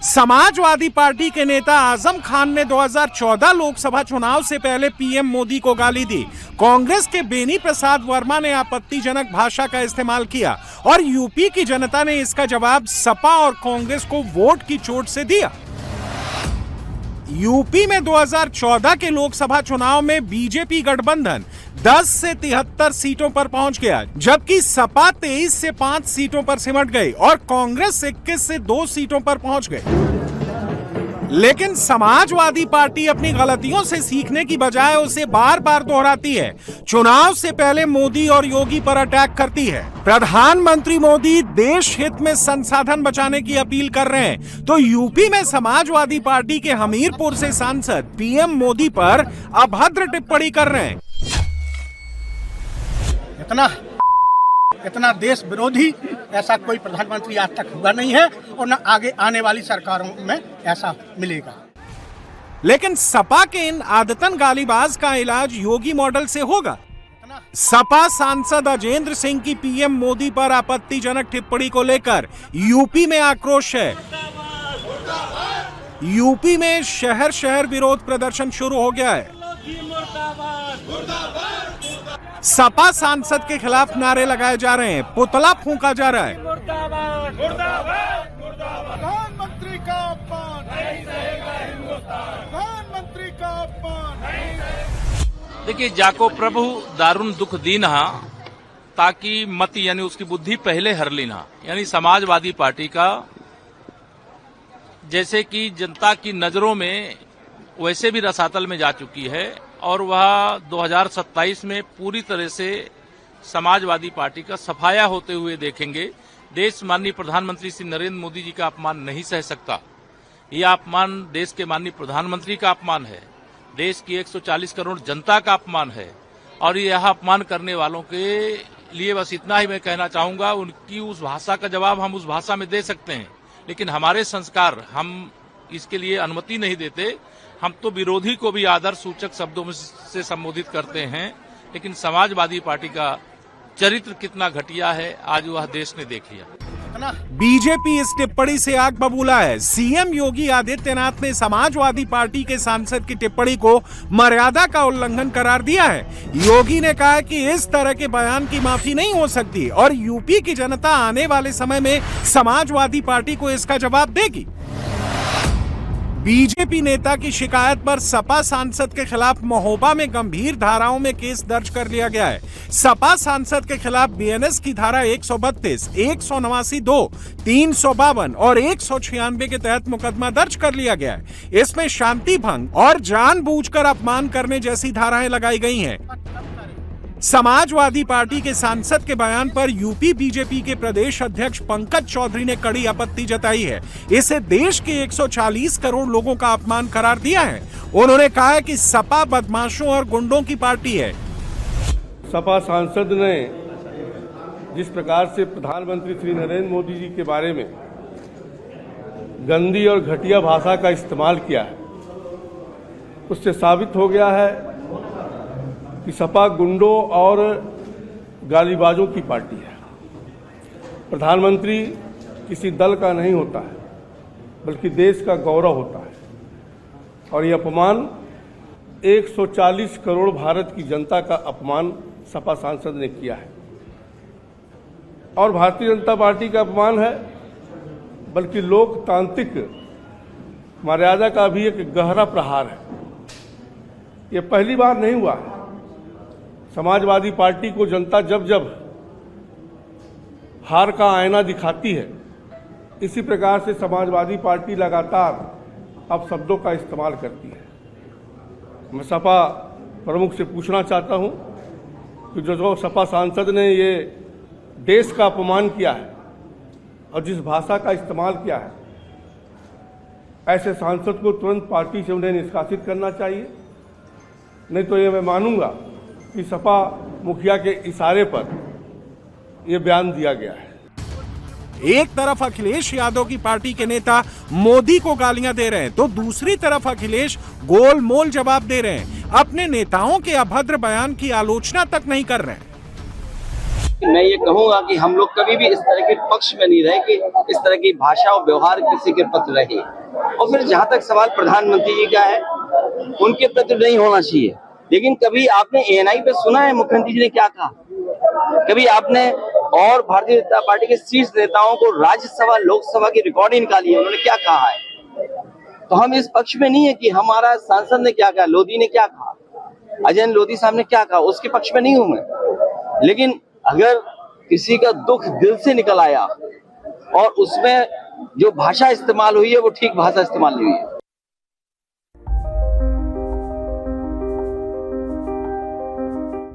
Samajwadi party के नेता आजम खान ने 2014 लोकसभा चुनाव से पहले पीएम मोदी को गाली दी। कांग्रेस के बेनी प्रसाद वर्मा ने आपत्तिजनक भाषा का इस्तेमाल किया और यूपी की जनता ने इसका जवाब सपा और कांग्रेस को वोट की चोट से दिया। यूपी में 2014 के लोकसभा चुनाव में बीजेपी गठबंधन 10 से 73 सीटों पर पहुंच गया, जबकि सपा 23 से 5 सीटों पर सिमट गई और कांग्रेस 21 से 2 सीटों पर पहुंच गई। लेकिन समाजवादी पार्टी अपनी गलतियों से सीखने की बजाय उसे बार बार दोहराती है। चुनाव से पहले मोदी और योगी पर अटैक करती है। प्रधानमंत्री मोदी देश हित में संसाधन बचाने की अपील कर रहे हैं, तो यूपी में समाजवादी पार्टी के हमीरपुर से सांसद पीएम मोदी पर अभद्र टिप्पणी कर रहे हैं। इतना देश विरोधी ऐसा कोई प्रधानमंत्री आज तक हुआ नहीं है और न आगे आने वाली सरकारों में ऐसा मिलेगा। लेकिन सपा के इन आदतन गालीबाज का इलाज योगी मॉडल से होगा। सपा सांसद अजेंद्र सिंह की पीएम मोदी पर आपत्तिजनक टिप्पणी को लेकर यूपी में आक्रोश है। यूपी में शहर शहर विरोध प्रदर्शन शुरू हो गया है। सपा सांसद के खिलाफ नारे लगाए जा रहे हैं, पुतला फूंका जा रहा है। प्रधानमंत्री का अपमान नहीं सहेगा हिंदुस्तान, प्रधानमंत्री का अपमान। देखिए, जाको प्रभु दारुण दुख दीना ताकि मति यानी उसकी बुद्धि पहले हर लेना, यानी समाजवादी पार्टी का जैसे कि जनता की नजरों में वैसे भी रसातल में जा चुकी है और वह 2027 में पूरी तरह से समाजवादी पार्टी का सफाया होते हुए देखेंगे। देश माननीय प्रधानमंत्री श्री नरेंद्र मोदी जी का अपमान नहीं सह सकता। यह अपमान देश के माननीय प्रधानमंत्री का अपमान है, देश की 140 करोड़ जनता का अपमान है और यह अपमान करने वालों के लिए बस इतना ही मैं कहना चाहूंगा, उनकी उस भाषा का जवाब हम उस भाषा में दे सकते हैं, लेकिन हमारे संस्कार हम इसके लिए अनुमति नहीं देते। हम तो विरोधी को भी आदर सूचक शब्दों से संबोधित करते हैं, लेकिन समाजवादी पार्टी का चरित्र कितना घटिया है आज वह देश ने देख लिया। बीजेपी इस टिप्पणी से आग बबूला है। सीएम योगी आदित्यनाथ ने समाजवादी पार्टी के सांसद की टिप्पणी को मर्यादा का उल्लंघन करार दिया है। योगी ने कहा कि इस तरह के बयान की माफी नहीं हो सकती और यूपी की जनता आने वाले समय में समाजवादी पार्टी को इसका जवाब देगी। बीजेपी नेता की शिकायत पर सपा सांसद के खिलाफ महोबा में गंभीर धाराओं में केस दर्ज कर लिया गया है। सपा सांसद के खिलाफ बीएनएस की धारा 132, 189(2), 352 और 196 के तहत मुकदमा दर्ज कर लिया गया है। इसमें शांति भंग और जानबूझकर अपमान करने जैसी धाराएं लगाई गई हैं। समाजवादी पार्टी के सांसद के बयान पर यूपी बीजेपी के प्रदेश अध्यक्ष पंकज चौधरी ने कड़ी आपत्ति जताई है। इसे देश के 140 करोड़ लोगों का अपमान करार दिया है। उन्होंने कहा है कि सपा बदमाशों और गुंडों की पार्टी है। सपा सांसद ने जिस प्रकार से प्रधानमंत्री श्री नरेंद्र मोदी जी के बारे में गंदी और घटिया भाषा का इस्तेमाल किया है, उससे साबित हो गया है कि सपा गुंडों और गालीबाजों की पार्टी है। प्रधानमंत्री किसी दल का नहीं होता है, बल्कि देश का गौरव होता है और ये अपमान 140 करोड़ भारत की जनता का अपमान सपा सांसद ने किया है और भारतीय जनता पार्टी का अपमान है, बल्कि लोकतांत्रिक मर्यादा का भी एक गहरा प्रहार है। ये पहली बार नहीं हुआ है। समाजवादी पार्टी को जनता जब जब हार का आईना दिखाती है, इसी प्रकार से समाजवादी पार्टी लगातार अब शब्दों का इस्तेमाल करती है। मैं सपा प्रमुख से पूछना चाहता हूं कि जो सपा सांसद ने ये देश का अपमान किया है और जिस भाषा का इस्तेमाल किया है, ऐसे सांसद को तुरंत पार्टी से उन्हें निष्कासित करना चाहिए। नहीं तो ये मैं मानूंगा कि सपा मुखिया के इशारे पर यह बयान दिया गया है। एक तरफ अखिलेश यादव की पार्टी के नेता मोदी को गालियां दे रहे हैं, तो दूसरी तरफ अखिलेश गोलमोल जवाब दे रहे हैं। अपने नेताओं के अभद्र बयान की आलोचना तक नहीं कर रहे हैं। मैं ये कहूंगा कि हम लोग कभी भी इस तरह के पक्ष में नहीं रहे कि इस तरह की भाषा और व्यवहार किसी के प्रति रहे। और फिर जहां तक सवाल प्रधानमंत्री जी का है, उनके प्रति नहीं होना चाहिए। लेकिन कभी आपने ANI पे सुना है मुख्यमंत्री जी ने क्या कहा? कभी आपने और भारतीय जनता पार्टी के शीर्ष नेताओं को राज्यसभा लोकसभा की रिकॉर्डिंग निकाली है, उन्होंने क्या कहा है? तो हम इस पक्ष में नहीं है कि हमारा सांसद ने क्या कहा, लोधी ने क्या कहा, अजय लोधी साहब ने क्या कहा, उसके पक्ष में नहीं हूं मैं। लेकिन अगर किसी का दुख दिल से निकल आया और उसमें जो भाषा इस्तेमाल हुई है वो ठीक भाषा इस्तेमाल नहीं हुई है,